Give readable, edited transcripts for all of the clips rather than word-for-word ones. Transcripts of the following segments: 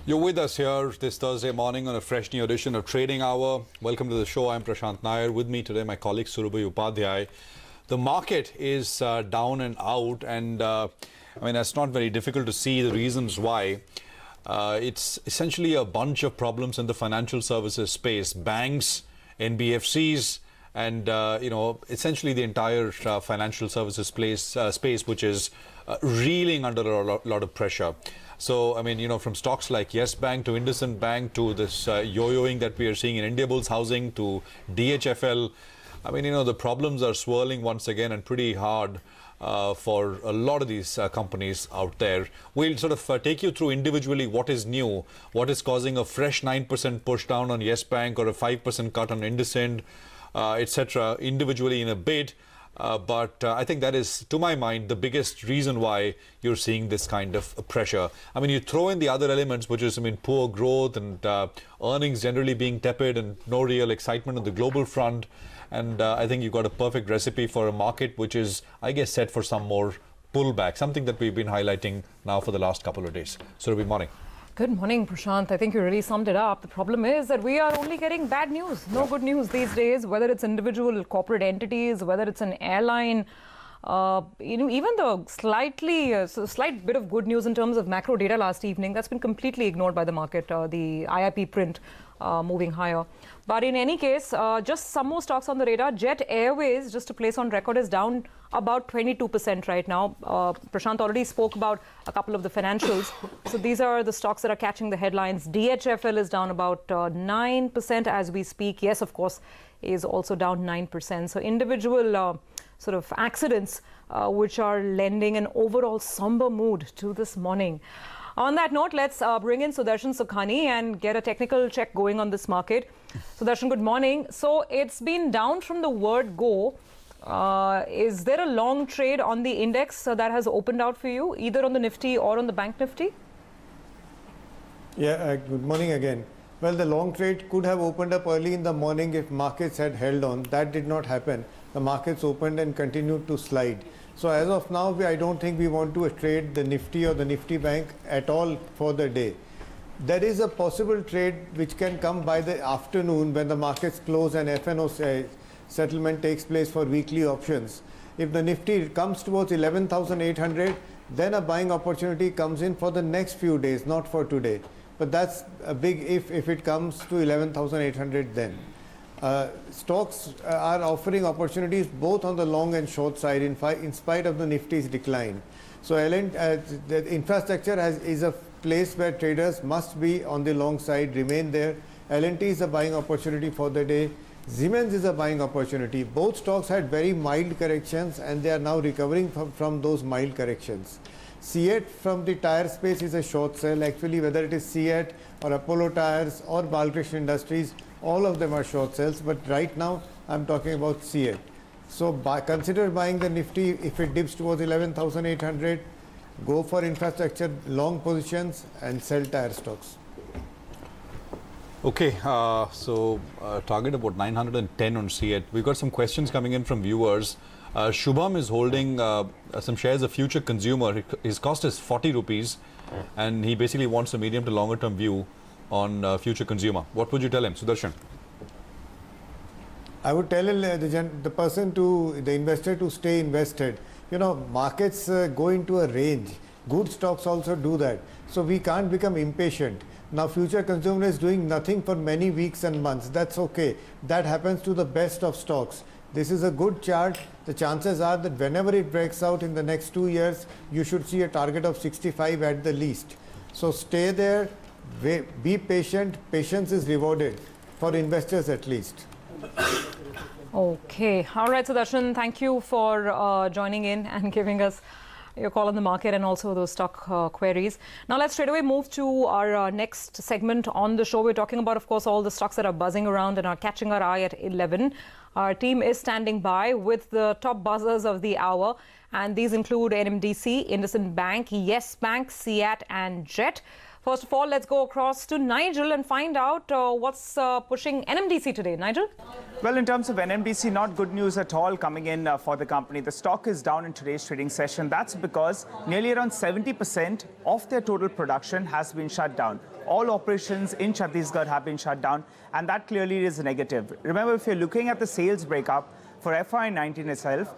You're with us here this Thursday morning on a fresh new edition of Trading Hour. Welcome to the show. I'm Prashant Nair. With me today, my colleague Surabhi Upadhyay. The market is down and out, and that's not very difficult to see the reasons why. It's essentially a bunch of problems in the financial services space, banks, NBFCs, and essentially the entire financial services space, which is reeling under a lot of pressure. So, from stocks like Yes Bank to IndusInd Bank to this yo-yoing that we are seeing in Indiabulls Housing to DHFL, the problems are swirling once again and pretty hard for a lot of these companies out there. We'll sort of take you through individually what is new, what is causing a fresh 9% push down on Yes Bank or a 5% cut on IndusInd, etc. individually in a bit. But I think that is, to my mind, the biggest reason why you're seeing this kind of pressure. You throw in the other elements, which is, poor growth and earnings generally being tepid and no real excitement on the global front. And I think you've got a perfect recipe for a market which is, I guess, set for some more pullback, something that we've been highlighting now for the last couple of days. So, good morning. Good morning, Prashant. I think you really summed it up. The problem is that we are only getting bad news, no good news these days, whether it's individual corporate entities, whether it's an airline, even the slight bit of good news in terms of macro data last evening, that's been completely ignored by the market, the IIP print moving higher. But in any case, just some more stocks on the radar. Jet Airways, just to place on record, is down about 22% right now. Prashant already spoke about a couple of the financials. So these are the stocks that are catching the headlines. DHFL is down about 9% as we speak. Yes, of course, is also down 9%. So individual sort of accidents which are lending an overall somber mood to this morning. On that note, let's bring in Sudharshan Sukhani and get a technical check going on this market. Sudarshan, good morning. So it's been down from the word go. Is there a long trade on the index that has opened out for you, either on the Nifty or on the Bank Nifty? Yeah, good morning again. Well, the long trade could have opened up early in the morning if markets had held on. That did not happen. The markets opened and continued to slide. So as of now, I don't think we want to trade the Nifty or the Nifty Bank at all for the day. There is a possible trade which can come by the afternoon when the markets close and FNO settlement takes place for weekly options. If the Nifty comes towards 11,800, then a buying opportunity comes in for the next few days, not for today. But that's a big if it comes to 11,800 then. Stocks are offering opportunities both on the long and short side in spite of the Nifty's decline. So the infrastructure is a place where traders must be on the long side, remain there. L&T is a buying opportunity for the day. Siemens is a buying opportunity. Both stocks had very mild corrections and they are now recovering from those mild corrections. CEAT from the tire space is a short sell. Actually, whether it is CEAT or Apollo Tyres or Balkrishna Industries, all of them are short sells. But right now, I'm talking about CEAT. So consider buying the Nifty if it dips towards 11,800. Go for infrastructure long positions and sell tire stocks. Okay, so target about 910 on CEAT. We've got some questions coming in from viewers. Shubham is holding some shares of Future Consumer. His cost is 40 rupees and he basically wants a medium to longer term view on Future Consumer. What would you tell him, Sudarshan? I would tell the investor to stay invested. Markets go into a range. Good stocks also do that. So we can't become impatient. Now, Future Consumer is doing nothing for many weeks and months. That's okay. That happens to the best of stocks. This is a good chart. The chances are that whenever it breaks out in the next 2 years, you should see a target of 65 at the least. So stay there, be patient. Patience is rewarded for investors at least. Okay. All right, Sudarshan, thank you for joining in and giving us your call on the market and also those stock queries. Now let's straight away move to our next segment on the show. We're talking about, of course, all the stocks that are buzzing around and are catching our eye at 11. Our team is standing by with the top buzzers of the hour, and these include NMDC, IndusInd Bank, Yes Bank, CEAT and Jet. First of all, let's go across to Nigel and find out what's pushing NMDC today. Nigel? Well, in terms of NMDC, not good news at all coming in for the company. The stock is down in today's trading session. That's because nearly around 70% of their total production has been shut down. All operations in Chhattisgarh have been shut down, and that clearly is negative. Remember, if you're looking at the sales breakup for FY19 itself,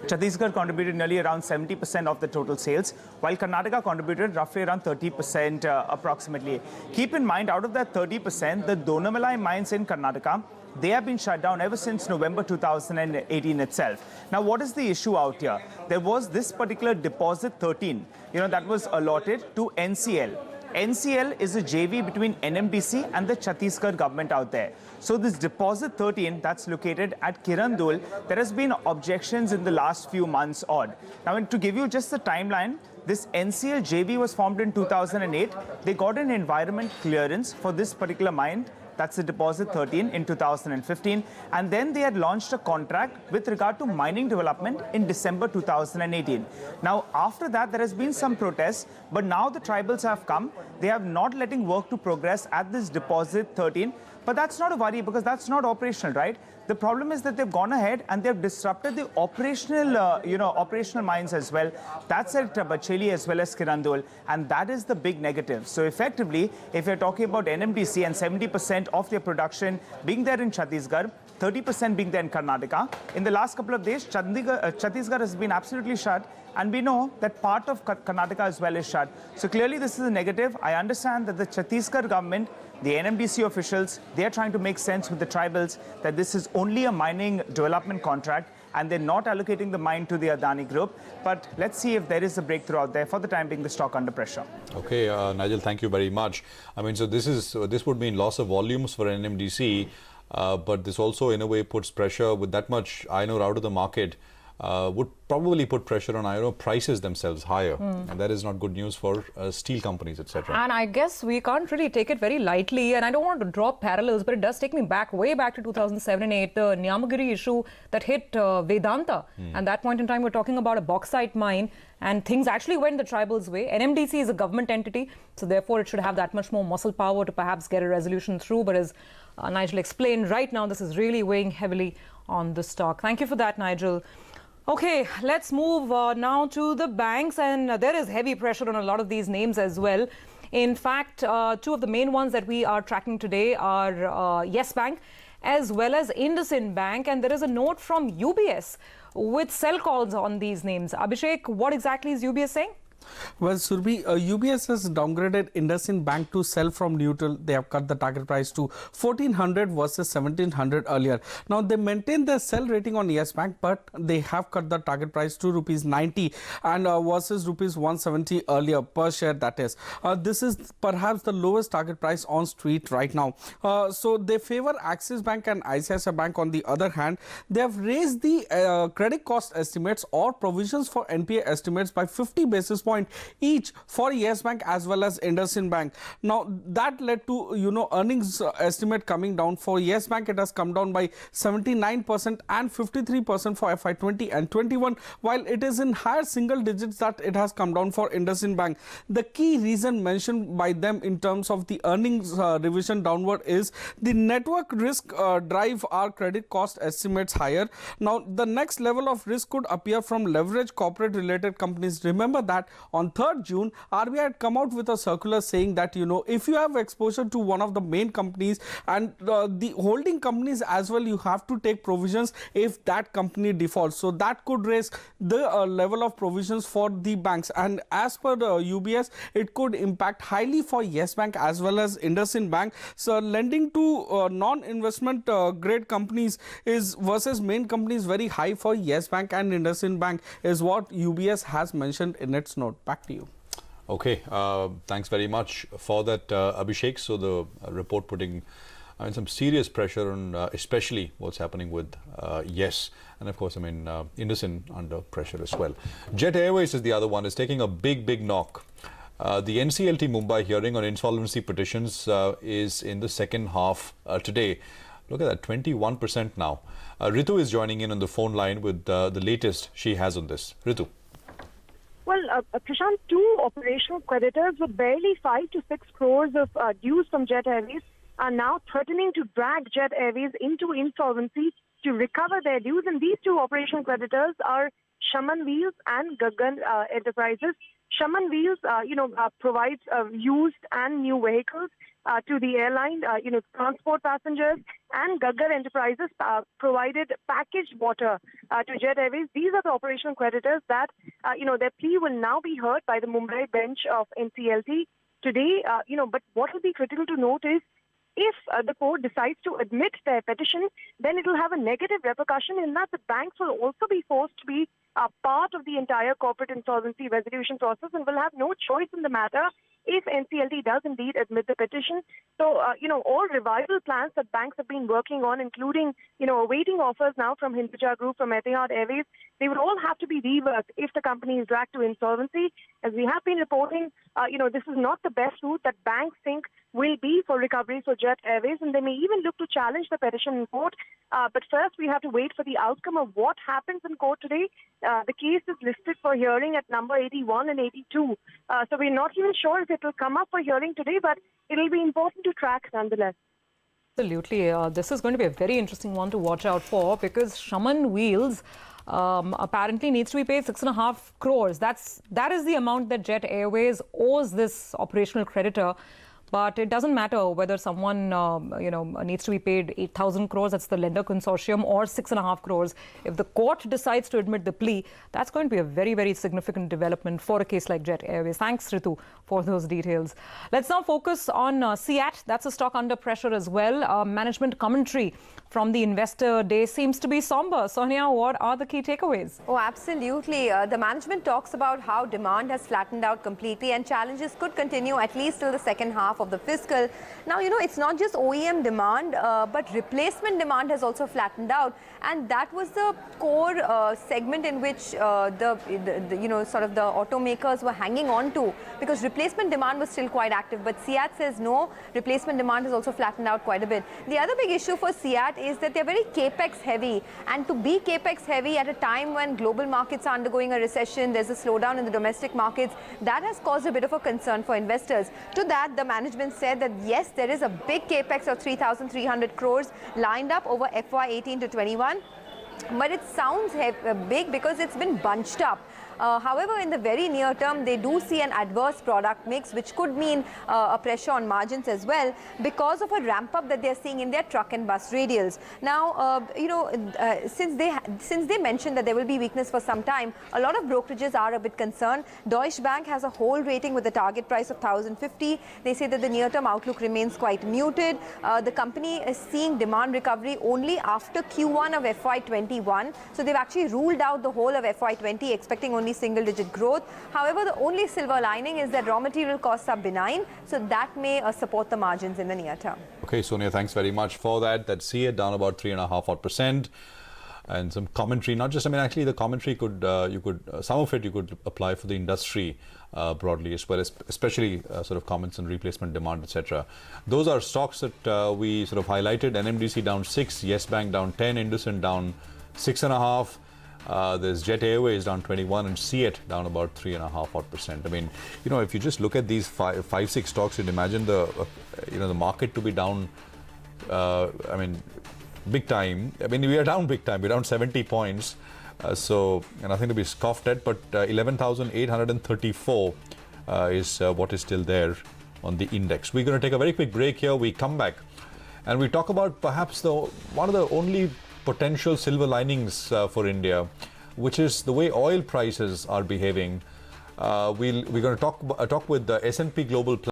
Chhattisgarh contributed nearly around 70% of the total sales, while Karnataka contributed roughly around 30% approximately. Keep in mind, out of that 30%, the Donamalai mines in Karnataka, they have been shut down ever since November 2018 itself. Now, what is the issue out here? There was this particular deposit 13, that was allotted to NCL. NCL is a JV between NMDC and the Chhattisgarh government out there. So this deposit 13 that's located at Kirandul, there has been objections in the last few months odd. Now, to give you just the timeline, this NCL JV was formed in 2008. They got an environment clearance for this particular mine. That's the deposit 13 in 2015. And then they had launched a contract with regard to mining development in December 2018. Now, after that, there has been some protests, but now the tribals have come. They are not letting work to progress at this deposit 13. But that's not a worry because that's not operational, right? The problem is that they've gone ahead and they've disrupted the operational, operational mines as well. That's at Bacheli as well as Kirandul, and that is the big negative. So effectively, if you're talking about NMDC and 70% of their production being there in Chhattisgarh, 30% being there in Karnataka, in the last couple of days, Chhattisgarh has been absolutely shut, and we know that part of Karnataka as well is shut. So clearly this is a negative. I understand that the Chhattisgarh government, the NMDC officials, they're trying to make sense with the tribals that this is only a mining development contract and they're not allocating the mine to the Adani group. But let's see if there is a breakthrough out there. For the time being, the stock under pressure. Okay, Nigel, thank you very much. I mean, so this would mean loss of volumes for NMDC, but this also in a way puts pressure with that much iron ore out of the market. Would probably put pressure on iron ore prices themselves higher, and that is not good news for steel companies, etc. And I guess we can't really take it very lightly, and I don't want to draw parallels, but it does take me way back to 2007 and 8, the Nyamagiri issue that hit Vedanta. And that point in time, we're talking about a bauxite mine, and things actually went the tribal's way. NMDC is a government entity, so therefore it should have that much more muscle power to perhaps get a resolution through. But as Nigel explained, right now this is really weighing heavily on the stock. Thank you for that, Nigel. Okay, let's move now to the banks, and there is heavy pressure on a lot of these names as well. In fact, two of the main ones that we are tracking today are Yes Bank as well as IndusInd Bank, and there is a note from UBS with sell calls on these names. Abhishek, what exactly is UBS saying? Well, Surbhi, UBS has downgraded IndusInd Bank to sell from neutral. They have cut the target price to 1400 versus 1700 earlier. Now, they maintain their sell rating on Yes Bank, but they have cut the target price to rupees 90 and versus rupees 170 earlier per share, that is. This is perhaps the lowest target price on street right now. So they favor Axis Bank and ICICI Bank. On the other hand, they have raised the credit cost estimates or provisions for NPA estimates by 50 basis points each for Yes Bank as well as IndusInd Bank. Now, that led to, earnings estimate coming down. For Yes Bank, it has come down by 79% and 53% for FY20 and 21, while it is in higher single digits that it has come down for IndusInd Bank. The key reason mentioned by them in terms of the earnings revision downward is the network risk drive our credit cost estimates higher. Now, the next level of risk could appear from leverage corporate related companies. Remember that on 3rd June, RBI had come out with a circular saying that, if you have exposure to one of the main companies and the holding companies as well, you have to take provisions if that company defaults. So that could raise the level of provisions for the banks. And as per the UBS, it could impact highly for Yes Bank as well as IndusInd Bank. So lending to non-investment grade companies is versus main companies very high for Yes Bank and IndusInd Bank is what UBS has mentioned in its note. Back to you. Okay, thanks very much for that, Abhishek. So the report putting some serious pressure on especially what's happening with Yes, and of course, IndusInd under pressure as well. Jet Airways is the other one, is taking a big knock. The NCLT Mumbai hearing on insolvency petitions is in the second half today. Look at that, 21% now. Ritu is joining in on the phone line with the latest she has on this. Ritu. Well, Prashant, two operational creditors with barely 5 to 6 crores of dues from Jet Airways are now threatening to drag Jet Airways into insolvency to recover their dues. And these two operational creditors are Shaman Wheels and Gaggan Enterprises. Shaman Wheels, provides used and new vehicles to the airline, transport passengers, and Gaggar Enterprises provided packaged water to Jet Airways. These are the operational creditors that, their plea will now be heard by the Mumbai bench of NCLT today. But what will be critical to note is if the court decides to admit their petition, then it will have a negative repercussion in that the banks will also be forced to be part of the entire corporate insolvency resolution process and will have no choice in the matter if NCLT does indeed admit the petition. So, all revival plans that banks have been working on, including, awaiting offers now from Hinduja Group, from Etihad Airways, they would all have to be reworked if the company is dragged to insolvency. As we have been reporting, this is not the best route that banks think will be for recovery for Jet Airways, and they may even look to challenge the petition in court. But first, we have to wait for the outcome of what happens in court today. The case is listed for hearing at number 81 and 82. So we're not even sure if it will come up for hearing today, but it will be important to track nonetheless. Absolutely. This is going to be a very interesting one to watch out for because Shaman Wheels apparently needs to be paid 6.5 crores. That is the amount that Jet Airways owes this operational creditor. But it doesn't matter whether someone, needs to be paid 8,000 crores, that's the lender consortium, or 6.5 crores. If the court decides to admit the plea, that's going to be a very, very significant development for a case like Jet Airways. Thanks, Ritu, for those details. Let's now focus on CEAT. That's a stock under pressure as well. Management commentary from the investor day seems to be somber. Sonia, what are the key takeaways? Oh, absolutely. The management talks about how demand has flattened out completely and challenges could continue at least till the second half of the fiscal. Now, it's not just OEM demand, but replacement demand has also flattened out. And that was the core segment in which the automakers were hanging on to, because replacement demand was still quite active. But CEAT says no, replacement demand has also flattened out quite a bit. The other big issue for CEAT is that they're very capex heavy, and to be capex heavy at a time when global markets are undergoing a recession, there's a slowdown in the domestic markets, that has caused a bit of a concern for investors. To that, the management said that yes, there is a big capex of 3,300 crores lined up over FY18 to 21. But it sounds big because it's been bunched up. However, in the very near term, they do see an adverse product mix, which could mean a pressure on margins as well because of a ramp up that they're seeing in their truck and bus radials. Now, since they mentioned that there will be weakness for some time, a lot of brokerages are a bit concerned. Deutsche Bank has a hold rating with a target price of 1,050. They say that the near-term outlook remains quite muted. The company is seeing demand recovery only after Q1 of FY21. So they've actually ruled out the whole of FY20, expecting only single-digit growth. However, the only silver lining is that raw material costs are benign, so that may support the margins in the near term. Okay, Sonia, thanks very much for that. That's CEAT down about 3.5%. And some commentary, not just, actually the commentary could, some of it you could apply for the industry broadly as well, especially sort of comments on replacement demand, etc. Those are stocks that we sort of highlighted. NMDC down 6, Yes Bank down 10, IndusInd down 6.5. There's Jet Airways down 21 and CEAT down about 3.5%. If you just look at these 5-6 stocks, you'd imagine the market to be down, big time. We are down big time. We're down 70 points. So nothing to be scoffed at, but 11,834 is what is still there on the index. We're going to take a very quick break here. We come back and we talk about perhaps one of the only potential silver linings for India, which is the way oil prices are behaving. We're going to talk with the S&P Global